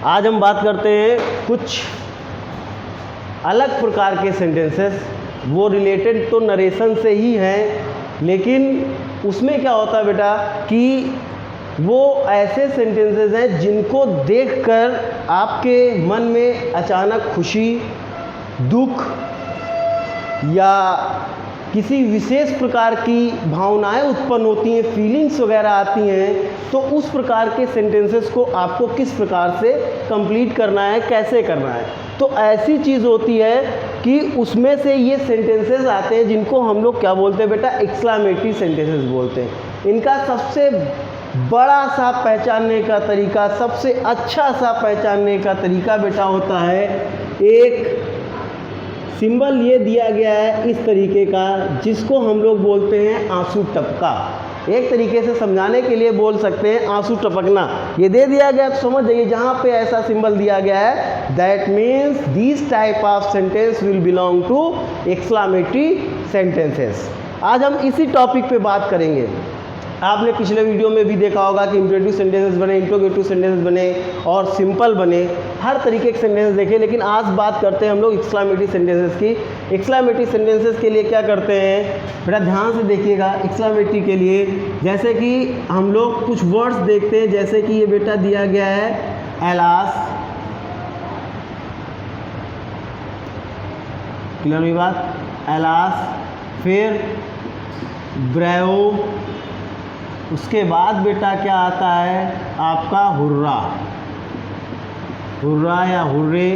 आज हम बात करते हैं कुछ अलग प्रकार के सेंटेंसेस। वो रिलेटेड तो नरेशन से ही हैं, लेकिन उसमें क्या होता है बेटा कि वो ऐसे सेंटेंसेस हैं जिनको देखकर आपके मन में अचानक खुशी, दुख या किसी विशेष प्रकार की भावनाएं उत्पन्न होती हैं, फीलिंग्स वगैरह आती हैं। तो उस प्रकार के सेंटेंसेस को आपको किस प्रकार से कंप्लीट करना है, कैसे करना है। तो ऐसी चीज़ होती है कि उसमें से ये सेंटेंसेस आते हैं जिनको हम लोग क्या बोलते हैं बेटा, एक्सक्लेमेटरी सेंटेंसेस बोलते हैं। इनका सबसे बड़ा सा पहचानने का तरीका, सबसे अच्छा सा पहचानने का तरीका बेटा होता है, एक सिंबल ये दिया गया है इस तरीके का, जिसको हम लोग बोलते हैं आंसू टपका। एक तरीके से समझाने के लिए बोल सकते हैं आंसू टपकना। ये दे दिया गया तो समझ जाइए, जहाँ पे ऐसा सिंबल दिया गया है that means this type of sentence will belong to exclamatory sentences. आज हम इसी टॉपिक पे बात करेंगे। आपने पिछले वीडियो में भी देखा होगा कि इंपरेटिव सेंटेंसेस बने, इंट्रोगेटिव सेंटेंसेस बने और सिंपल बने, हर तरीके के सेंटेंसेस देखे। लेकिन आज बात करते हैं हम लोग एक्सक्लेमेटरी सेंटेंसेस की। एक्सक्लेमेटरी सेंटेंसेस के लिए क्या करते हैं बेटा, ध्यान से देखिएगा। एक्सक्लेमेटरी के लिए जैसे कि हम लोग कुछ वर्ड्स देखते हैं, जैसे कि ये बेटा दिया गया है एलास, क्लियर हुई बात, एलास, फिर ब्रेवो, उसके बाद बेटा क्या आता है आपका हुर्रा, हुर्रा या हुर्रे,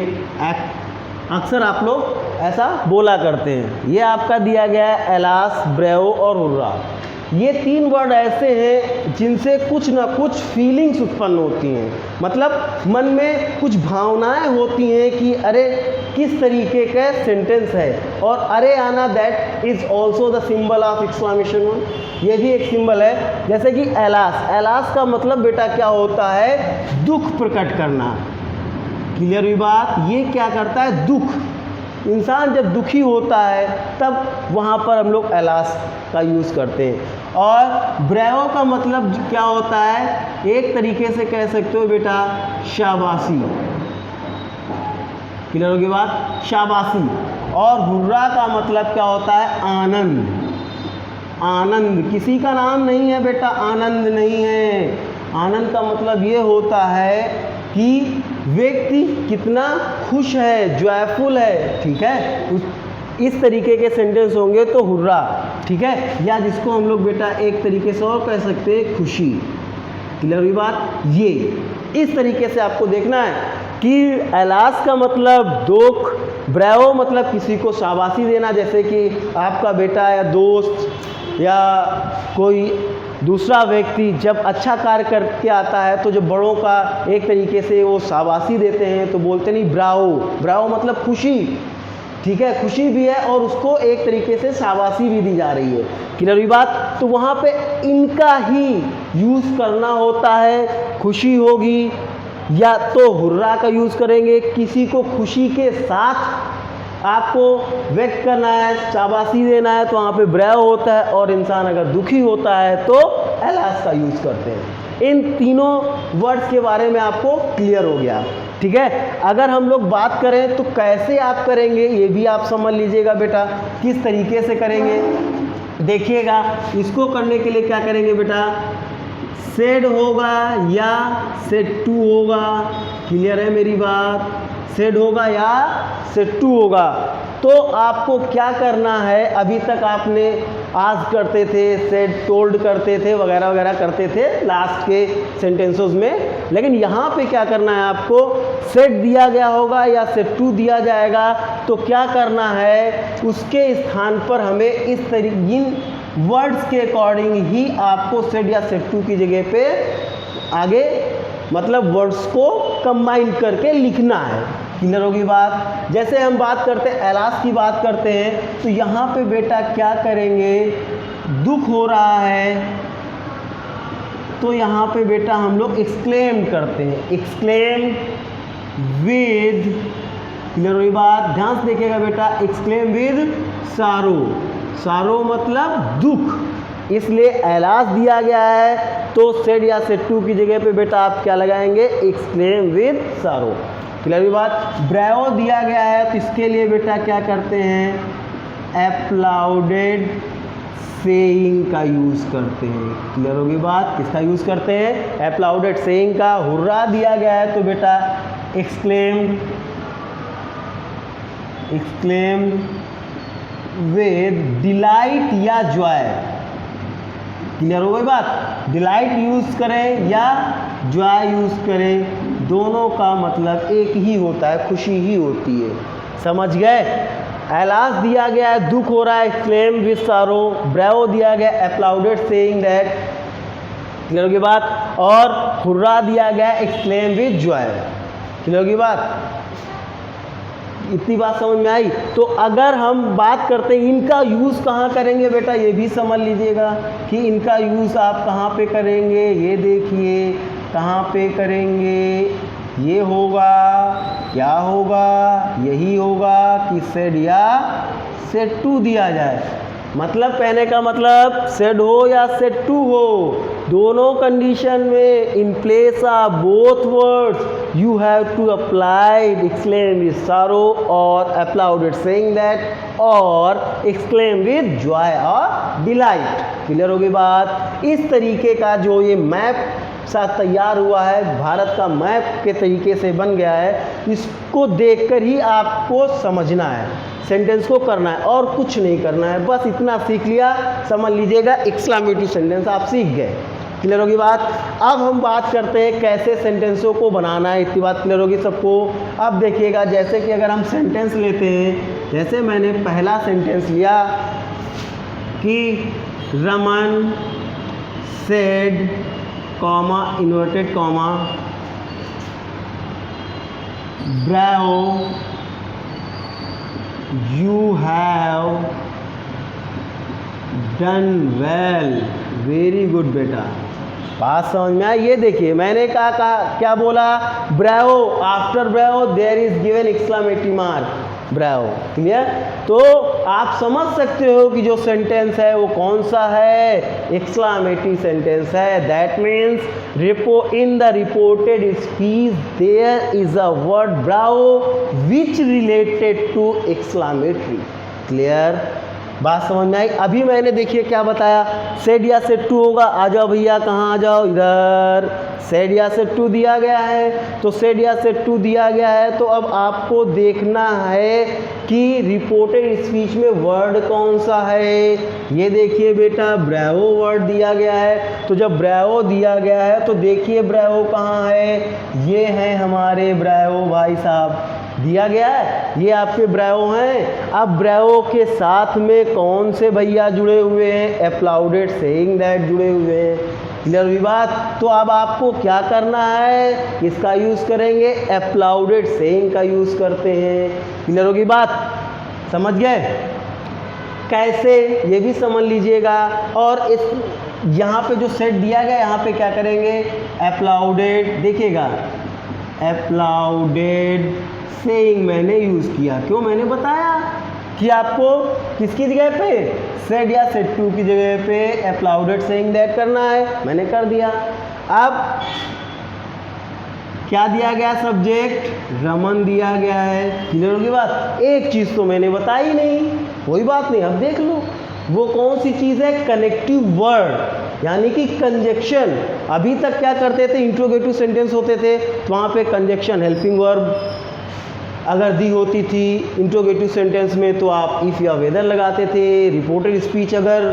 अक्सर आप लोग ऐसा बोला करते हैं। ये आपका दिया गया है एलास, ब्रेवो और हुर्रा। ये तीन वर्ड ऐसे हैं जिनसे कुछ ना कुछ फीलिंग्स उत्पन्न होती हैं, मतलब मन में कुछ भावनाएं होती हैं कि अरे किस तरीके का सेंटेंस है। और अरे आना that is also the symbol of exclamation one, ये भी एक सिंबल है। जैसे कि एलास, एलास का मतलब बेटा क्या होता है, दुख प्रकट करना, क्लियर हुई बात। ये क्या करता है, दुख। इंसान जब दुखी होता है तब वहाँ पर हम लोग एलास का यूज़ करते हैं। और ब्रेवो का मतलब क्या होता है, एक तरीके से कह सकते हो बेटा शाबाशी, क्लियर होगी बात, शाबाशी। और हुर्रा का मतलब क्या होता है, आनंद, आनंद। किसी का नाम नहीं है बेटा, आनंद नहीं है। आनंद का मतलब ये होता है कि व्यक्ति कितना खुश है, जॉयफुल है, ठीक है। इस तरीके के सेंटेंस होंगे तो हुर्रा, ठीक है। या जिसको हम लोग बेटा एक तरीके से और कह सकते हैं खुशी, क्लियर हुई बात। ये इस तरीके से आपको देखना है कि एलास का मतलब दुख, ब्रेवो मतलब किसी को शाबाशी देना, जैसे कि आपका बेटा या दोस्त या कोई दूसरा व्यक्ति जब अच्छा कार्य करके आता है तो जो बड़ों का एक तरीके से वो शाबाशी देते हैं तो बोलते नहीं ब्रावो, ब्रावो मतलब खुशी, ठीक है, खुशी भी है और उसको एक तरीके से शाबाशी भी दी जा रही है, क्लियर हुई बात। तो वहाँ पे इनका ही यूज़ करना होता है। खुशी होगी या तो हुर्रा का यूज़ करेंगे, किसी को खुशी के साथ आपको व्यक्त करना है, शाबाशी देना है तो वहाँ पे ब्रेवो होता है, और इंसान अगर दुखी होता है तो एलास का यूज़ करते हैं। इन तीनों वर्ड्स के बारे में आपको क्लियर हो गया, ठीक है। अगर हम लोग बात करें तो कैसे आप करेंगे ये भी आप समझ लीजिएगा बेटा, किस तरीके से करेंगे देखिएगा। इसको करने के लिए क्या करेंगे बेटा, सेड होगा या सेड टू होगा, क्लियर है मेरी बात, सेड होगा या सेड टू होगा। तो आपको क्या करना है, अभी तक आपने आज करते थे, सेड टोल्ड करते थे, वगैरह वगैरह करते थे लास्ट के सेंटेंसेस में, लेकिन यहाँ पे क्या करना है आपको, सेड दिया गया होगा या सेड टू दिया जाएगा तो क्या करना है, उसके स्थान पर हमें इस तरीके इन वर्ड्स के अकॉर्डिंग ही आपको सेड या सेड टू की जगह पे आगे मतलब वर्ड्स को कंबाइन करके लिखना है, क्लियर होगी बात। जैसे हम बात करते हैं एलास की बात करते हैं तो यहाँ पे बेटा क्या करेंगे, दुख हो रहा है तो यहाँ पे बेटा हम लोग एक्सक्लेम करते हैं, एक्सक्लेम विद, क्लियर हुई बात, ध्यान से देखिएगा बेटा, एक्सक्लेम विद सारो, सारो मतलब दुख, इसलिए एलास दिया गया है तो सेड या सेड टू की जगह पे बेटा आप क्या लगाएंगे, एक्सक्लेम विद सारो। क्लियर बात। ब्रावो दिया गया है तो इसके लिए बेटा क्या करते हैं, एप्लाउडेड सेइंग का यूज़ करते हैं। क्लियर होगी बात, किसका यूज़ करते हैं, एप्लाउडेड सेइंग का। हुर्रा दिया गया है तो बेटा एक्सक्लेम विद डिलाइट या जॉय। क्लियर हो गई बात, डिलाइट यूज़ करें या जॉय यूज़ करें, दोनों का मतलब एक ही होता है, खुशी ही होती है। समझ गए। एलास दिया गया है दुख हो रहा है, एक्सक्लेम विद सारो। ब्रावो दिया गया एप्लाउडेड सेइंग दैट। क्लियर होगी बात। और हुर्रा दिया गया एक्सक्लेम विद जॉय। क्लियर होगी बात, इतनी बात समझ में आई। तो अगर हम बात करते हैं इनका यूज़ कहाँ करेंगे बेटा, ये भी समझ लीजिएगा कि इनका यूज़ आप कहाँ पे करेंगे। ये देखिए कहाँ पे करेंगे, ये होगा, क्या होगा, यही होगा कि सेड या सेड टू दिया जाए। मतलब कहने का मतलब सेड हो या सेड टू हो, दोनों कंडीशन में in place of both words you have to apply exclaim with sorrow और एप्लाउडेड सेइंग दैट और एक्सक्लेम विद जॉय और डिलाइट। क्लियर होगी बात। इस तरीके का जो ये मैप साथ तैयार हुआ है, भारत का मैप के तरीके से बन गया है, इसको देखकर ही आपको समझना है, सेंटेंस को करना है और कुछ नहीं करना है। बस इतना सीख लिया, समझ लीजिएगा, एक्सक्लेमेटरी सेंटेंस आप सीख गए। क्लियर होगी बात। अब हम बात करते हैं कैसे सेंटेंसों को बनाना है। इतनी बात क्लियर होगी सबको। अब देखिएगा, जैसे कि अगर हम सेंटेंस लेते हैं, जैसे मैंने पहला सेंटेंस लिया कि Raman said comma inverted comma Bravo you have done well, very good बेटा, बात समझ में आया। ये देखिए मैंने कहा क्या बोला, bravo, after bravo there is given exclamatory mark, bravo. Clear. तो आप समझ सकते हो कि जो सेंटेंस है वो कौन सा है, एक्सक्लेमेटरी सेंटेंस है। That means in the reported speech there is a word bravo which related to exclamatory. Clear, बात समझ में आई। अभी मैंने देखिए क्या बताया, सेड या सेड टू होगा। आ जाओ भैया, कहाँ आ जाओ, इधर। सेड या सेड टू दिया गया है, तो सेड या सेड टू दिया गया है, तो अब आपको देखना है कि रिपोर्टेड स्पीच में वर्ड कौन सा है। ये देखिए बेटा, ब्रावो वर्ड दिया गया है, तो जब ब्रावो दिया गया है तो देखिए ब्रावो कहाँ है, ये है हमारे ब्रावो भाई साहब, दिया गया है, ये आपके ब्रावो हैं। अब ब्रावो के साथ में कौन से भैया जुड़े हुए हैं, एप्लाउडेड सेइंग दैट जुड़े हुए हैं। क्लियर हुई बात। तो अब आपको क्या करना है, इसका यूज़ करेंगे, एप्लाउडेड सेइंग का यूज़ करते हैं। क्लियर होगी बात, समझ गए कैसे, ये भी समझ लीजिएगा। और इस यहाँ पे जो सेट दिया गया, यहाँ पे क्या करेंगे, एप्लाउडेड, देखिएगा एप्लाउडेड सेइंग मैंने यूज़ किया। क्यों, मैंने बताया कि आपको किसकी जगह पे, सेड या सेड टू की जगह पे एप्लाउडेड सेइंग दैट करना है, मैंने कर दिया। अब क्या दिया गया, सब्जेक्ट रमन दिया गया है। क्लियर होगी बात। एक चीज़ तो मैंने बताई नहीं, कोई बात नहीं, अब देख लो वो कौन सी चीज़ है, कनेक्टिव वर्ड, यानी कि कंजक्शन। अभी तक क्या करते थे, इंट्रोगेटिव सेंटेंस होते थे तो वहाँ पे कंजक्शन हेल्पिंग वर्ब अगर दी होती थी इंट्रोगेटिव सेंटेंस में तो आप इफ़ या वेदर लगाते थे। रिपोर्टेड स्पीच अगर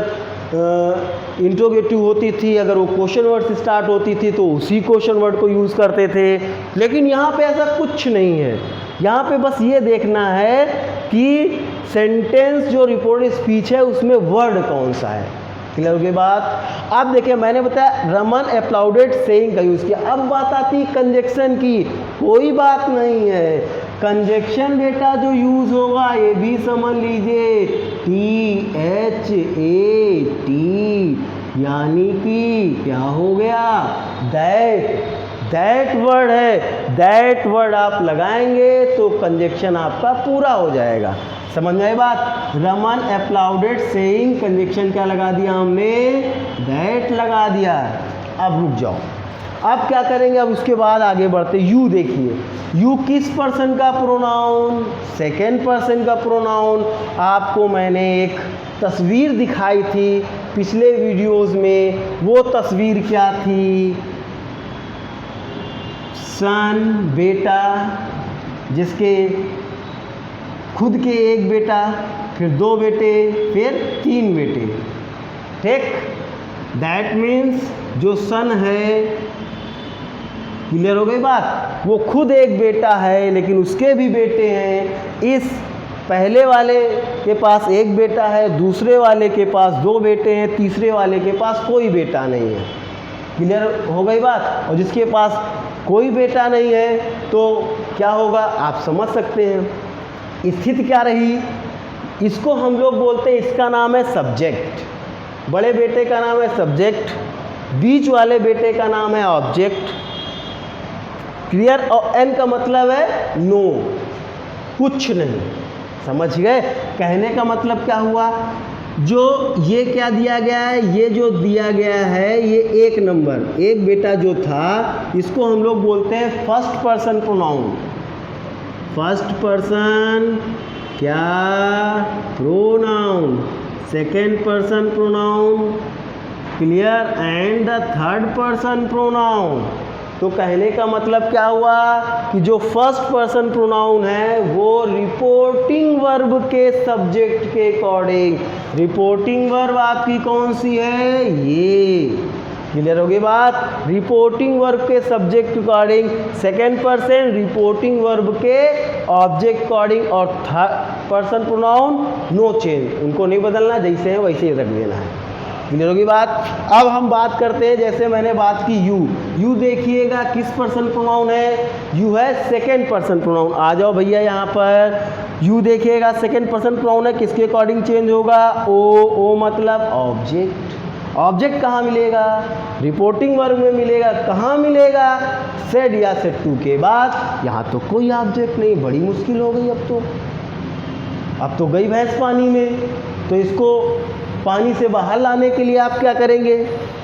इंट्रोगेटिव होती थी, अगर वो क्वेश्चन वर्ड से स्टार्ट होती थी तो उसी क्वेश्चन वर्ड को यूज़ करते थे। लेकिन यहाँ पे ऐसा कुछ नहीं है, यहाँ पे बस ये देखना है कि सेंटेंस जो रिपोर्टेड स्पीच है उसमें वर्ड कौन सा है। क्लियर के बाद अब देखिए मैंने बताया रमन एप्लाउडेड सेइंग का यूज़ किया। अब बात आती कंजक्शन की, कोई बात नहीं है, कंजक्शन बेटा जो यूज़ होगा ये भी समझ लीजिए, THAT, यानी कि क्या हो गया, दैट वर्ड है, दैट वर्ड आप लगाएंगे तो कंजक्शन आपका पूरा हो जाएगा। समझ में आई बात। रमन एप्लाउडेड सेइंग, कंजक्शन क्या लगा दिया हमने, दैट लगा दिया। अब रुक जाओ, अब क्या करेंगे, अब उसके बाद आगे बढ़ते। यू देखिए, यू किस पर्सन का प्रोनाउन, सेकेंड पर्सन का प्रोनाउन। आपको मैंने एक तस्वीर दिखाई थी पिछले वीडियोस में, वो तस्वीर क्या थी, सन, बेटा, जिसके खुद के एक बेटा, फिर 2 बेटे, फिर 3 बेटे, ठीक। दैट मीन्स जो सन है, क्लियर हो गई बात, वो खुद एक बेटा है लेकिन उसके भी बेटे हैं। इस पहले वाले के पास एक बेटा है, दूसरे वाले के पास 2 बेटे हैं, तीसरे वाले के पास कोई बेटा नहीं है। क्लियर हो गई बात। और जिसके पास कोई बेटा नहीं है तो क्या होगा, आप समझ सकते हैं। स्थिति क्या रही, इसको हम लोग बोलते हैं, इसका नाम है सब्जेक्ट। बड़े बेटे का नाम है सब्जेक्ट, बीच वाले बेटे का नाम है ऑब्जेक्ट। क्लियर। और एन का मतलब है नो, कुछ नहीं। समझ गए। कहने का मतलब क्या हुआ, जो ये क्या दिया गया है, ये जो दिया गया है, ये एक नंबर, एक बेटा जो था, इसको हम लोग बोलते हैं first person pronoun. First person क्या, pronoun, second person pronoun, clear, and the third person pronoun. तो कहने का मतलब क्या हुआ कि जो फर्स्ट पर्सन प्रोनाउन है वो रिपोर्टिंग वर्ब के सब्जेक्ट के अकॉर्डिंग, रिपोर्टिंग वर्ब आपकी कौन सी है, ये। क्लियर होगी बात। रिपोर्टिंग वर्ब के सब्जेक्ट के according, second person reporting verb के ऑब्जेक्ट अकॉर्डिंग, और third person pronoun no change, उनको नहीं बदलना, जैसे हैं वैसे ही रख देना है। क्लियर होगी बात। अब हम बात करते हैं, जैसे मैंने बात की यू, यू देखिएगा किस पर्सन प्रोनाउन है, यू है सेकेंड पर्सन प्रोनाउन। आ जाओ भैया यहाँ पर, यू देखिएगा सेकेंड पर्सन प्रोनाउन है, किसके अकॉर्डिंग चेंज होगा, ओ, ओ मतलब ऑब्जेक्ट। ऑब्जेक्ट कहाँ मिलेगा, रिपोर्टिंग वर्ब में मिलेगा। कहाँ मिलेगा, सेड या सेड टू के बाद। यहाँ तो कोई ऑब्जेक्ट नहीं, बड़ी मुश्किल हो गई। अब तो गई भैंस पानी में, तो इसको पानी से बाहर लाने के लिए आप क्या करेंगे,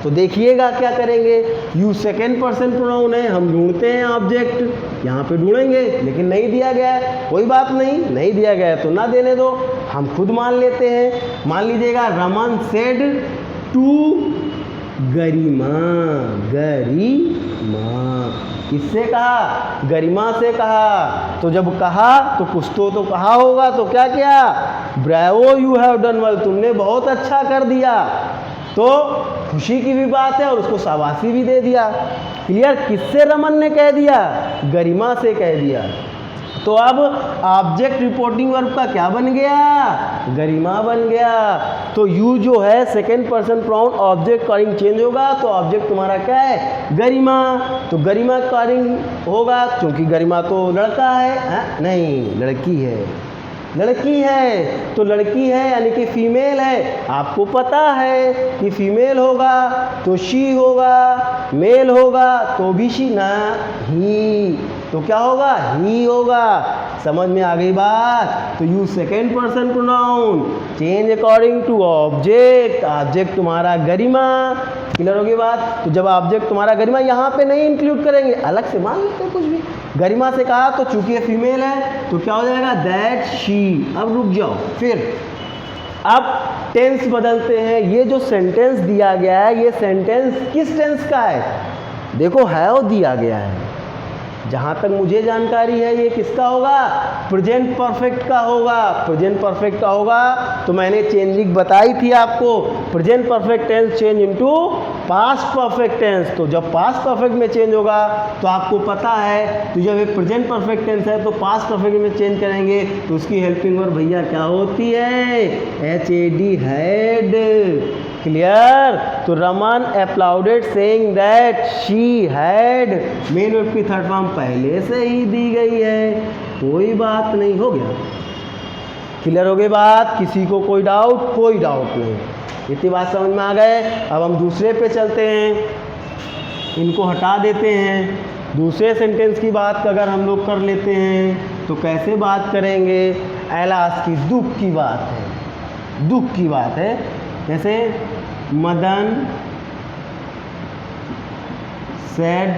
तो देखिएगा क्या करेंगे। यू सेकेंड पर्सन प्रोनाउन है, हम ढूंढते हैं ऑब्जेक्ट, यहाँ पे ढूंढेंगे लेकिन नहीं दिया गया है, कोई बात नहीं, नहीं दिया गया है तो ना देने दो, हम खुद मान लेते हैं। मान लीजिएगा रमन सेड टू गरिमा, गरिमा किससे कहा, गरिमा से कहा। तो जब कहा तो कुछ तो कहा होगा, तो क्या किया, Bravo you have done well, तुमने बहुत अच्छा कर दिया। तो खुशी की भी बात है और उसको शाबाशी भी दे दिया। क्लियर। किससे रमन ने कह दिया, गरिमा से कह दिया। तो अब ऑब्जेक्ट रिपोर्टिंग वर्ब का क्या बन गया, गरिमा बन गया। तो यू जो है second person pronoun object according change होगा, तो ऑब्जेक्ट तुम्हारा क्या है, गरिमा। तो गरिमा अकॉर्डिंग होगा, क्योंकि गरिमा तो लड़का है, नहीं लड़की है, लड़की है। तो लड़की है यानी कि फीमेल है। आपको पता है कि फीमेल होगा तो शी होगा, मेल होगा तो भी शी, ना ही, तो क्या होगा, ही होगा। समझ में आ गई बात। तो you second person pronoun change according to object, object तुम्हारा गरिमा। क्लियर होगी बात। तो जब ऑब्जेक्ट तुम्हारा गरिमा, यहाँ पे नहीं इंक्लूड करेंगे, अलग से मान लेते हैं कुछ भी। गरिमा से कहा तो चूंकि ये फीमेल है तो क्या हो जाएगा, दैट शी। अब रुक जाओ, फिर अब टेंस बदलते हैं। ये जो सेंटेंस दिया गया है, ये सेंटेंस किस टेंस का है, देखो हैव दिया गया है। जहाँ तक मुझे जानकारी है ये किसका होगा, प्रेजेंट परफेक्ट का होगा। प्रेजेंट परफेक्ट का होगा तो मैंने चेंजिंग बताई थी आपको, present perfect tense change into past perfect tense. तो जब पास्ट परफेक्ट में चेंज होगा तो आपको पता है, तो जब ये प्रेजेंट परफेक्ट टेंस है तो पास्ट परफेक्ट में चेंज करेंगे तो उसकी हेल्पिंग वर्ब भैया क्या होती है, HAD, हैड। क्लियर। तो Raman applauded saying that she had, main verb की थर्ड फॉर्म पहले से ही दी गई है, कोई बात नहीं, हो गया। क्लियर हो गई बात। किसी को कोई डाउट, कोई डाउट नहीं, इतनी बात समझ में आ गए। अब हम दूसरे पे चलते हैं, इनको हटा देते हैं। दूसरे सेंटेंस की बात अगर हम लोग कर लेते हैं तो कैसे बात करेंगे, एलास की, दुख की बात है, दुख की बात है। जैसे Madan said,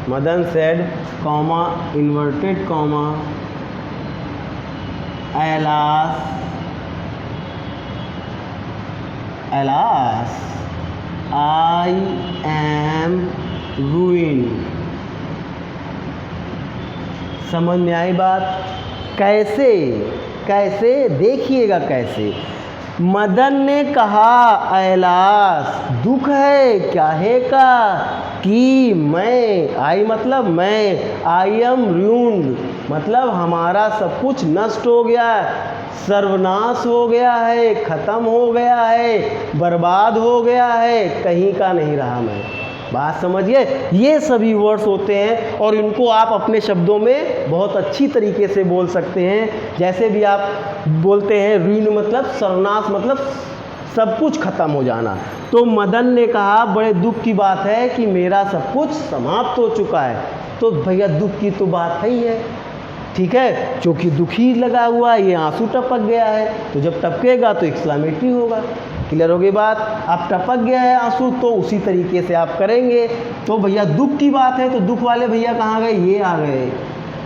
Madan said, comma, inverted comma, alas, alas, I am ruined. समझ में आई बात? कैसे? कैसे? देखिएगा कैसे। मदन ने कहा ऐलास, दुख है क्या है का, कि मैं, आई मतलब मैं, आई एम रूइंड मतलब हमारा सब कुछ नष्ट हो गया, सर्वनाश हो गया है, ख़त्म हो गया है, बर्बाद हो गया है, कहीं का नहीं रहा मैं। बात समझिए, ये सभी वर्ड्स होते हैं और इनको आप अपने शब्दों में बहुत अच्छी तरीके से बोल सकते हैं। जैसे भी आप बोलते हैं रूइन मतलब सर्वनाश मतलब सब कुछ खत्म हो जाना। तो मदन ने कहा बड़े दुख की बात है कि मेरा सब कुछ समाप्त हो चुका है। तो भैया दुख की तो बात है ही है, ठीक है, क्योंकि दुखी लगा हुआ है, ये आंसू टपक गया है, तो जब टपकेगा तो एक्सक्लेमेटरी होगा। क्लियर होगी बात? अब टपक गया है आंसू तो उसी तरीके से आप करेंगे। तो भैया दुख की बात है, तो दुख वाले भैया कहाँ गए? ये आ गए,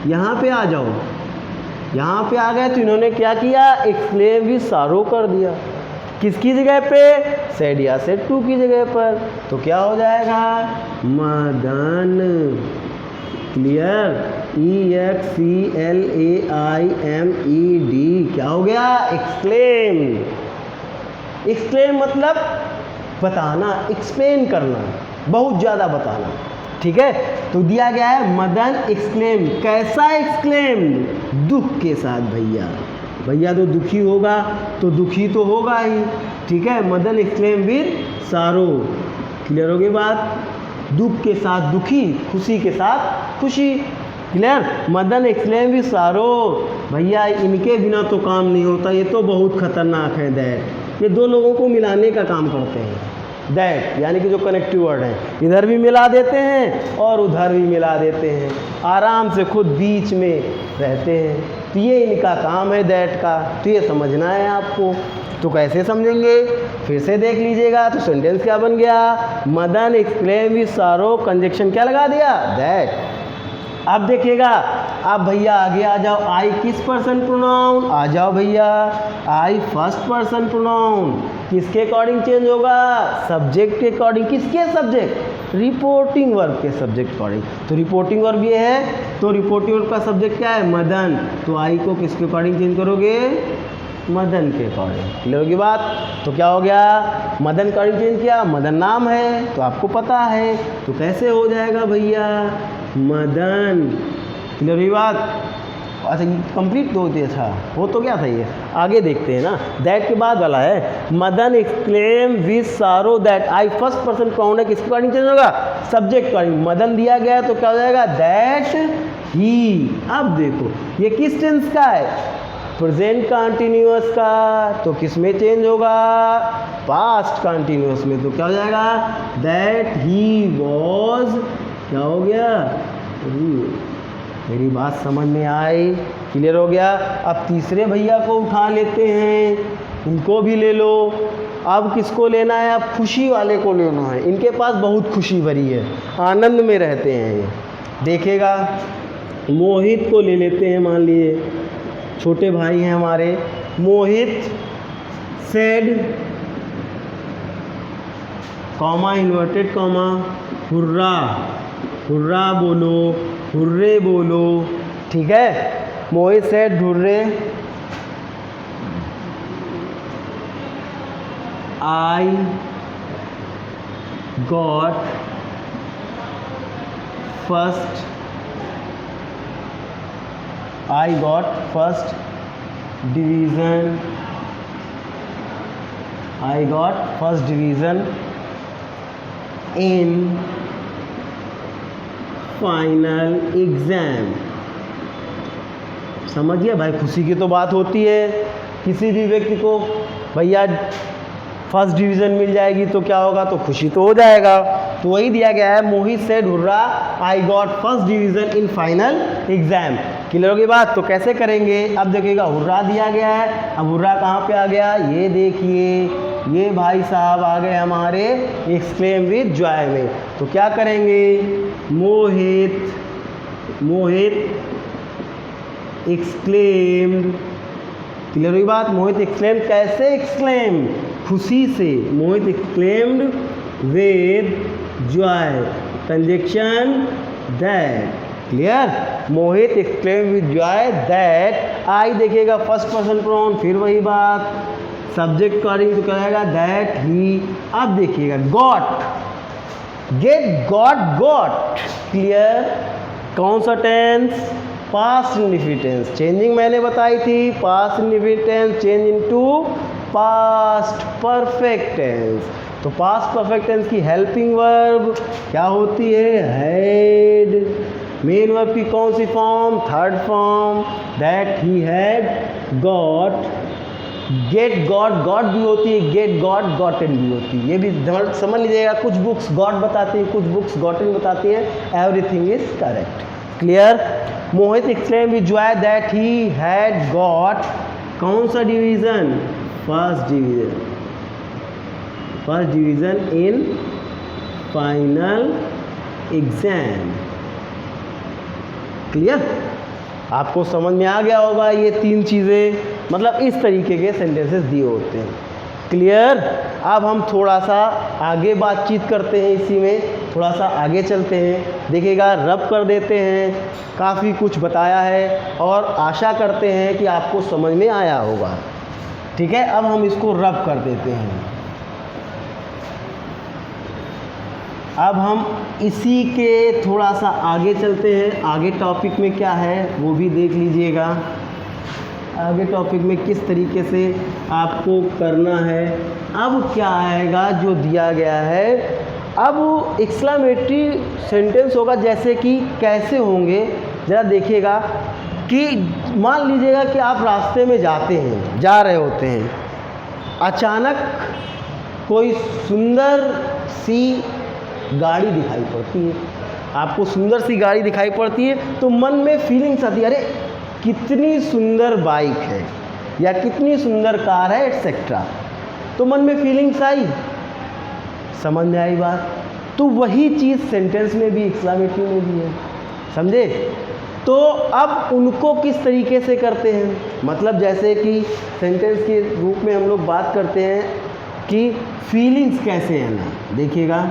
यहाँ पे आ जाओ, यहाँ पे आ गए। तो इन्होंने क्या किया? एक्सक्लेम विद सारो कर दिया। किसकी जगह पे? सेड या सेड टू की जगह पर। तो क्या हो जाएगा? मदन। क्लियर? EXCLAIMED क्या हो गया? एक्सक्लेम। एक्सप्लेन मतलब बताना, एक्सप्लेन करना, बहुत ज़्यादा बताना, ठीक है। तो दिया गया है मदन एक्सक्लेम। कैसा एक्सक्लेम? दुख के साथ भैया। भैया तो दुखी होगा तो दुखी तो होगा ही, ठीक है। मदन एक्सक्लेम विद सारो। क्लियर होगी बात? दुख के साथ दुखी, खुशी के साथ खुशी। क्लियर? मदन एक्सक्लेम विद सारो। भैया इनके बिना तो काम नहीं होता, ये तो बहुत खतरनाक है दैट। ये दो लोगों को मिलाने का काम करते हैं। दैट यानी कि जो कनेक्टिव वर्ड है, इधर भी मिला देते हैं और उधर भी मिला देते हैं, आराम से खुद बीच में रहते हैं। तो ये इनका काम है दैट का। तो ये समझना है आपको। तो कैसे समझेंगे? फिर से देख लीजिएगा। तो सेंटेंस क्या बन गया? मदन एक्सक्लेम विद सारो, कंजक्शन क्या लगा दिया? दैट। अब देखिएगा, अब भैया आगे आ जाओ। आई किस पर्सन प्रोनाउन? आ जाओ भैया। आई फर्स्ट पर्सन प्रोनाउन। किसके अकॉर्डिंग चेंज होगा? सब्जेक्ट के अकॉर्डिंग। किसके सब्जेक्ट? रिपोर्टिंग वर्ब के सब्जेक्ट अकॉर्डिंग। तो रिपोर्टिंग वर्ब ये है, तो रिपोर्टिंग वर्ब का सब्जेक्ट क्या है? मदन। तो आई को किसके अकॉर्डिंग चेंज करोगे? मदन के अकॉर्डिंग। क्लियर होगी बात? तो क्या हो गया? मदन का अकॉर्डिंग चेंज किया, मदन नाम है तो आपको पता है, तो कैसे हो जाएगा भैया? मदन। क्लियर हुई बात? अच्छा कंप्लीट तो दिया था, वो तो क्या था ये, आगे देखते हैं ना। दैट के बाद वाला है Madan exclaim with sorrow that. I first person कौन है? किसके अकॉर्डिंग चेंज होगा? Subject according. मदन दिया गया है तो क्या हो जाएगा? That he. अब देखो ये किस टेंस का है? प्रेजेंट कंटिन्यूअस का। तो किस में चेंज होगा? पास्ट कंटिन्यूअस में। तो क्या हो जाएगा? That he was. क्या हो गया? मेरी बात समझ में आई? क्लियर हो गया? अब तीसरे भैया को उठा लेते हैं, इनको भी ले लो। अब किसको लेना है? अब खुशी वाले को लेना है। इनके पास बहुत खुशी भरी है, आनंद में रहते हैं ये। देखेगा, मोहित को ले लेते हैं। मान लिए छोटे भाई हैं हमारे। Mohit said comma inverted comma hurrah. Hurrah बोलो, हुर्रे बोलो, ठीक है। Mohit said hurray. I got first. I got first division. I got first division in final exam. समझिए भाई, खुशी की तो बात होती है किसी भी व्यक्ति को। भैया फर्स्ट डिवीज़न मिल जाएगी तो क्या होगा? तो खुशी तो हो जाएगा। तो वही दिया गया है। Mohit said hurrah I got first division in final exam. Clear होगी बात? तो कैसे करेंगे? अब देखिएगा, हुर्रा दिया गया है। अब हुर्रा कहाँ पे आ गया? ये देखिए, ये भाई साहब आ गए हमारे एक्सक्लेम विद जॉय में। तो क्या करेंगे, मोहित एक्सक्लेम्ड, क्लियर हुई बात। मोहित एक्सक्लेम, कैसे एक्सक्लेम, खुशी से। Mohit exclaimed with joy, conjunction that, clear. Mohit exclaim with joy that, I देखिएगा फर्स्ट पर्सन प्रोनाउन, फिर वही बात, सब्जेक्ट अकॉर्डिंग तो कहेगा दैट ही। अब देखिएगा गॉट, गेट गॉट, क्लियर। कौन सा टेंस, पास्ट इंडिफिटेंस, चेंजिंग मैंने बताई थी, past indefinite tense change into past perfect tense. तो पास्ट परफेक्ट टेंस की हेल्पिंग वर्ब क्या होती है, हैड। मेन वर्ब की कौन सी form, third form, that he had got. Get got भी होती है, गेट गॉटन भी होती है, ये भी समझ लीजिएगा। कुछ बुक्स गॉट बताती हैं, कुछ बुक्स गॉटन बताती हैं, everything is correct, clear. Mohit exclaim with joy that he had got, कौन सा division, first division in final exam, clear. आपको समझ में आ गया होगा ये तीन चीज़ें, मतलब इस तरीके के सेंटेंसेस दिए होते हैं, क्लियर। अब हम थोड़ा सा आगे बातचीत करते हैं, इसी में थोड़ा सा आगे चलते हैं। देखिएगा रब कर देते हैं, काफ़ी कुछ बताया है और आशा करते हैं कि आपको समझ में आया होगा, ठीक है। अब हम इसको रब कर देते हैं। अब हम इसी के थोड़ा सा आगे चलते हैं, आगे टॉपिक में क्या है वो भी देख लीजिएगा। आगे टॉपिक में किस तरीके से आपको करना है। अब क्या आएगा जो दिया गया है, अब एक्सक्लेमेटरी सेंटेंस होगा, जैसे कि कैसे होंगे ज़रा देखिएगा। कि मान लीजिएगा कि आप रास्ते में जा रहे होते हैं, अचानक कोई सुंदर सी गाड़ी दिखाई पड़ती है, आपको सुंदर सी गाड़ी दिखाई पड़ती है तो मन में फीलिंग्स आती है, अरे कितनी सुंदर बाइक है या कितनी सुंदर कार है एटसेट्रा। तो मन में फीलिंग्स आई, समझ में आई बात। तो वही चीज़ सेंटेंस में भी, एक्सक्लेमेटरी में भी है, समझे। तो अब उनको किस तरीके से करते हैं, मतलब जैसे कि सेंटेंस के रूप में हम लोग बात करते हैं कि फीलिंग्स कैसे है ना, देखिएगा।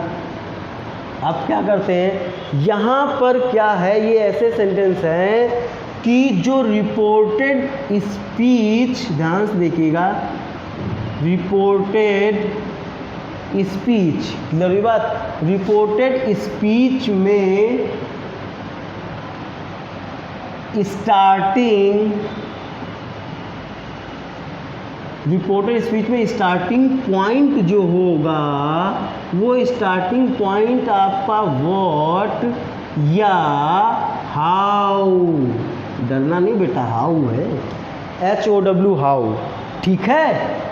अब क्या करते हैं, यहाँ पर क्या है, ये ऐसे सेंटेंस हैं कि जो रिपोर्टेड स्पीच, ध्यान से देखिएगा, रिपोर्टेड स्पीच, क्लियर बात। रिपोर्टेड स्पीच में स्टार्टिंग पॉइंट जो होगा वो स्टार्टिंग पॉइंट आपका व्हाट या हाउ, डरना नहीं बेटा, हाउ है, HOW हाउ, ठीक है।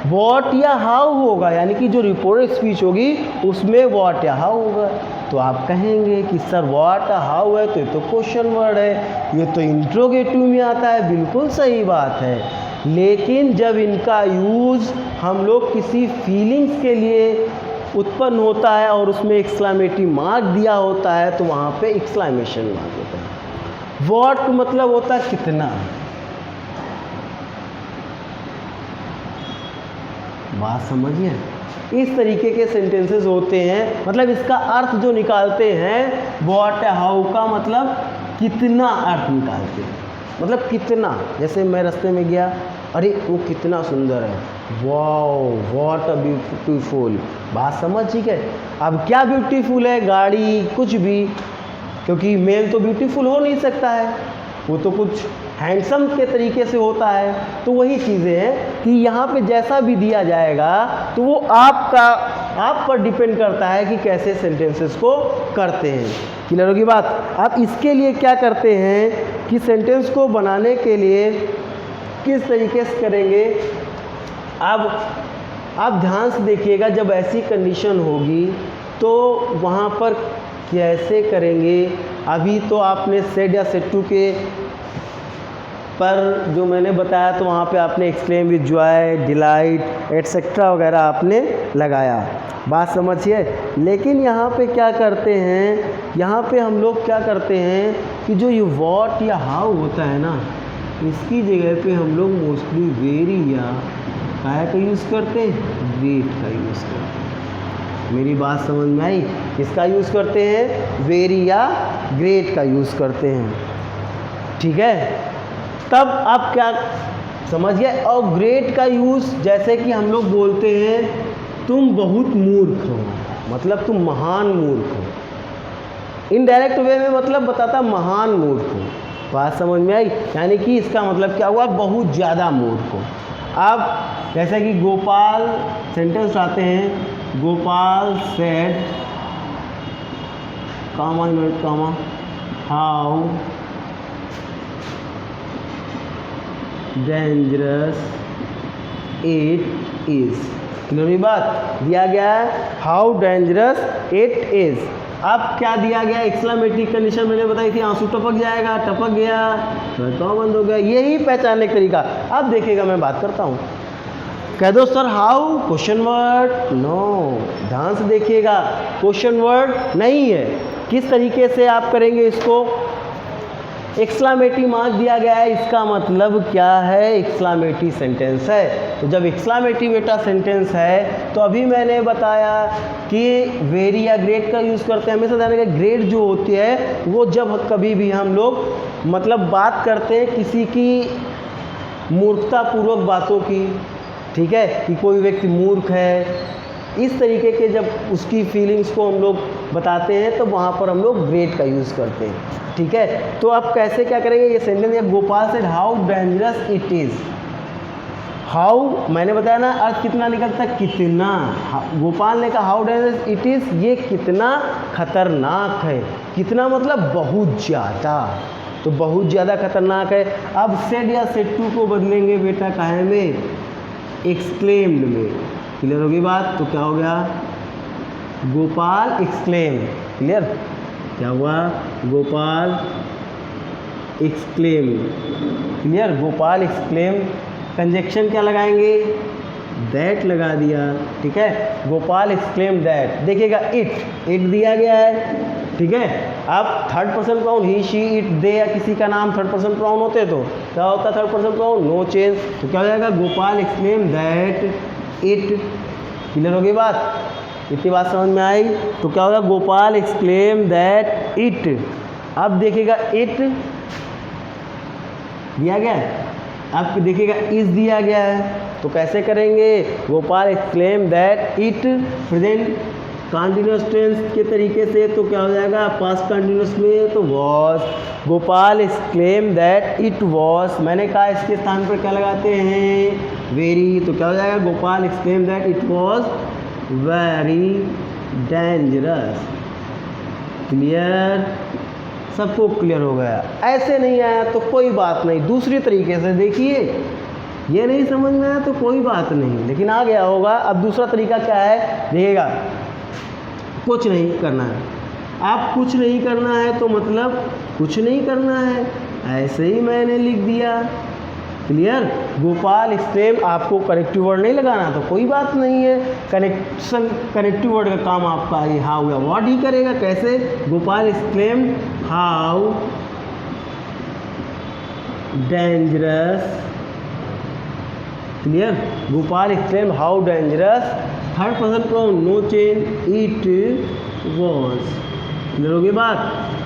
व्हाट या हाउ होगा, यानी कि जो रिपोर्टेड स्पीच होगी उसमें व्हाट या हाउ होगा। तो आप कहेंगे कि सर व्हाट हाउ है तो ये तो क्वेश्चन वर्ड है, ये तो इंट्रोगेटिव में आता है, बिल्कुल सही बात है। लेकिन जब इनका यूज़ हम लोग किसी फीलिंग्स के लिए उत्पन्न होता है और उसमें एक्सक्लेमेटरी मार्क दिया होता है तो वहाँ पे एक्सक्लेमेशन मार्क होता है। व्हाट मतलब होता है कितना, बात समझिए। इस तरीके के सेंटेंसेस होते हैं, मतलब इसका अर्थ जो निकालते हैं व्हाट हाउ का मतलब कितना अर्थ निकालते हैं, मतलब कितना। जैसे मैं रास्ते में गया, अरे वो कितना सुंदर है, वाओ व्हाट अ ब्यूटीफुल, बात समझ, ठीक है। अब क्या ब्यूटीफुल है, गाड़ी, कुछ भी, क्योंकि मेल तो ब्यूटीफुल हो नहीं सकता है, वो तो कुछ हैंडसम के तरीके से होता है। तो वही चीज़ें हैं कि यहाँ पे जैसा भी दिया जाएगा तो वो आप पर डिपेंड करता है कि कैसे सेंटेंसेस को करते हैं, क्लियर होगी बात। आप इसके लिए क्या करते हैं कि सेंटेंस को बनाने के लिए किस तरीके से करेंगे। अब आप ध्यान से देखिएगा, जब ऐसी कंडीशन होगी तो वहाँ पर कैसे करेंगे। अभी तो आपने सेड या सेड टू के पर जो मैंने बताया तो वहाँ पे आपने exclaim with Joy, delight etcetera वगैरह आपने लगाया, बात समझिए। लेकिन यहाँ पे क्या करते हैं, यहाँ पे हम लोग क्या करते हैं कि जो ये व्हाट या हाउ होता है ना, इसकी जगह पे हम लोग मोस्टली वेरी या काय का यूज़ करते हैं, ग्रेट का यूज़ करते हैं। मेरी बात समझ में आई? किसका यूज़ करते हैं? वेरी या ग्रेट का यूज़ करते हैं, ठीक है। तब आप क्या समझ गए? और ग्रेट का यूज़ जैसे कि हम लोग बोलते हैं तुम बहुत मूर्ख हो, मतलब तुम महान मूर्ख हो। इनडायरेक्ट वे में मतलब बताता महान मूर्ख हो, बात समझ में आई? यानी कि इसका मतलब क्या हुआ? बहुत ज़्यादा मूर्ख हो। अब जैसे कि गोपाल सेंटेंस आते हैं, Gopal said comma not comma how dangerous it is. Clear बात? दिया गया है हाउ डेंजरस इट इज़। अब क्या दिया गया? एक्सक्लेमेटरी कंडीशन मैंने बताई थी, आंसू टपक जाएगा, टपक गया तो बंद हो गया, यही पहचानने का तरीका। अब देखिएगा मैं बात करता हूँ, कह दो sir how question word, no, ध्यान से देखिएगा, क्वेश्चन वर्ड नहीं है। किस तरीके से आप करेंगे इसको? एक्सक्लेमेटरी मार्क दिया गया है, इसका मतलब क्या है? एक्सक्लेमेटरी सेंटेंस है। तो जब एक्सक्लेमेटरी बेटा सेंटेंस है तो अभी मैंने बताया कि वेरी या ग्रेट का यूज़ करते हैं। हमेशा ध्यान रखिए, ग्रेट जो होती है वो जब कभी भी हम लोग मतलब बात करते हैं किसी की मूर्खतापूर्वक बातों की, ठीक है, कि कोई व्यक्ति मूर्ख है, इस तरीके के जब उसकी फीलिंग्स को हम लोग बताते हैं तो वहाँ पर हम लोग ग्रेट का यूज़ करते हैं, ठीक है। तो आप कैसे क्या करेंगे? ये सेंटेंस है Gopal said how dangerous it is. How मैंने बताया ना, अर्थ कितना निकलता है? कितना। गोपाल ने कहा हाउ डेंजरस इट इज़, ये कितना खतरनाक है। कितना मतलब बहुत ज़्यादा, तो बहुत ज़्यादा खतरनाक है। अब सेड या सेड टू को बदलेंगे बेटा काहे में? एक्सक्लेम्ड में। क्लियर होगी बात? तो क्या हो गया? गोपाल एक्सक्लेम। क्लियर? क्या हुआ? Gopal exclaim. Clear? Gopal exclaim. Conjunction क्या लगाएंगे? दैट लगा दिया, ठीक है। Gopal exclaim that. देखिएगा इट दिया गया है, ठीक है। अब third person pronoun he she it they या किसी का नाम थर्ड पर्सन प्रोनाउन होते तो क्या होता? Third person pronoun, no change. तो क्या हो जाएगा? Gopal exclaim that it. Clear होगी बात? इतनी बात समझ में आई? तो क्या होगा? Gopal exclaim that it. अब देखिएगा इट दिया गया है, अब देखिएगा इज दिया गया है, तो कैसे करेंगे? Gopal exclaim that it present continuous tense के तरीके से, तो क्या हो जाएगा? पास्ट कंटिन्यूअस में तो was. Gopal exclaim that it was, मैंने कहा इसके स्थान पर क्या लगाते हैं? वेरी। तो क्या हो जाएगा? Gopal exclaim that it was very dangerous. Clear? सबको क्लियर हो गया? ऐसे नहीं आया तो कोई बात नहीं, दूसरी तरीके से देखिए। ये नहीं समझ में आया तो कोई बात नहीं, लेकिन आ गया होगा। अब दूसरा तरीका क्या है? देखिएगा, कुछ नहीं करना है। आप कुछ नहीं करना है तो मतलब कुछ नहीं करना है, ऐसे ही मैंने लिख दिया। क्लियर? गोपाल एक्सक्लेम, आपको कनेक्टिव वर्ड नहीं लगाना तो कोई बात नहीं है। कनेक्टिव वर्ड का काम आपका ये हाउ या व्हाट ही करेगा। कैसे? Gopal exclaim how dangerous. Clear? Gopal exclaim how dangerous, third person pronoun no change, it was. Clear होगी बात?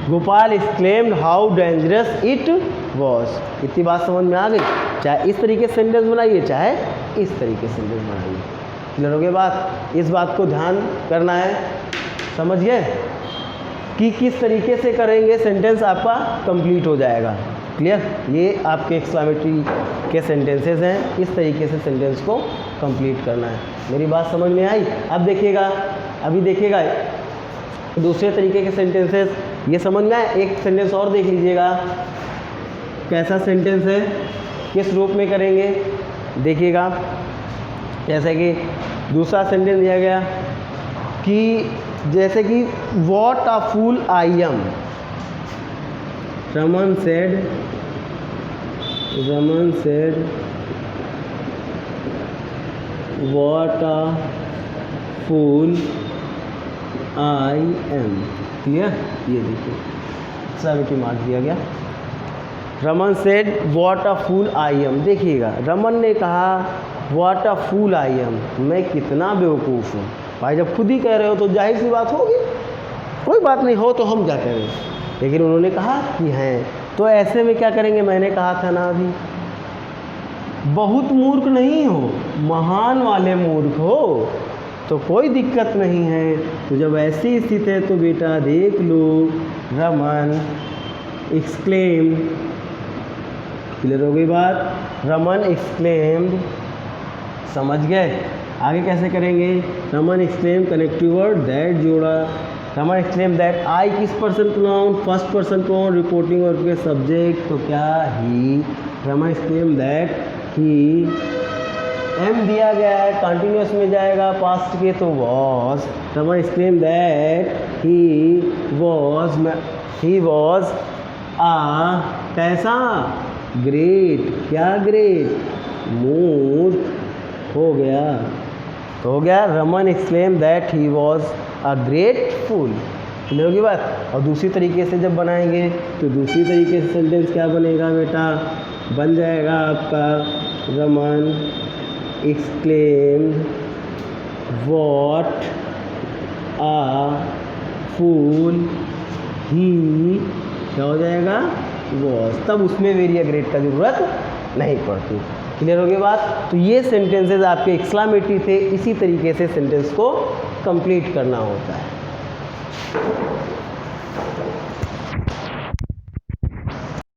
Gopal exclaimed how dangerous it was. इतनी बात समझ में आ गई? चाहे इस तरीके से सेंटेंस बनाइए, चाहे इस तरीके से सेंटेंस बनाइए। क्लियर होगी बात? इस बात को ध्यान करना है, समझिए कि किस तरीके से करेंगे सेंटेंस आपका कंप्लीट हो जाएगा। क्लियर? ये आपके एक्सक्लेमेटरी के सेंटेंसेस हैं, इस तरीके से सेंटेंस को कंप्लीट करना है। मेरी बात समझ में आई? अब देखिएगा, अभी देखिएगा दूसरे तरीके के सेंटेंसेस, ये समझ में आए? एक सेंटेंस और देख लीजिएगा, कैसा सेंटेंस है, किस रूप में करेंगे। देखिएगा, जैसे कि दूसरा सेंटेंस दिया गया कि जैसे कि what a fool I am, Raman said Raman said what a fool I am. Clear? ये देखिए 70 मार्क दिया गया। Raman said what a fool I am. देखिएगा, रमन ने कहा what a fool I M, मैं कितना बेवकूफ़ हूँ। भाई जब खुद ही कह रहे हो तो जाहिर सी बात होगी, कोई बात नहीं हो तो हम क्या करें, लेकिन उन्होंने कहा कि हैं, तो ऐसे में क्या करेंगे, मैंने कहा था ना अभी, बहुत मूर्ख नहीं हो, महान वाले मूर्ख हो, तो कोई दिक्कत नहीं है। तो जब ऐसी स्थिति है तो बेटा देख लो, रमन एक्सक्लेम। क्लियर हो गई बात? रमन एक्सक्लेम्ड। समझ गए? आगे कैसे करेंगे? Raman exclaim connective word that जोड़ा। रमन एक्सक्लेम दैट आई किस person pronoun, first person pronoun, reporting verb के सब्जेक्ट तो क्या he. Raman exclaim that he, am दिया गया है कंटिन्यूस में जाएगा पास्ट के तो was. Raman exclaim that he was आ कैसा, ग्रेट, क्या ग्रेट, मूर्ख हो गया। तो हो गया Raman exclaim that he was a great fool. Clear होगी बात? और दूसरी तरीके से जब बनाएंगे तो दूसरी तरीके से सेंटेंस क्या बनेगा बेटा, बन जाएगा आपका रमन एक्सक्लेम्ड व्हाट अ फूल ही, क्या हो जाएगा, वॉज। तब उसमें वेरी ग्रेट का ज़रूरत नहीं पड़ती। क्लियर हो गई बात? तो ये सेंटेंसेस आपके एक्सक्लामेटरी थे, इसी तरीके से सेंटेंस को कंप्लीट करना होता है।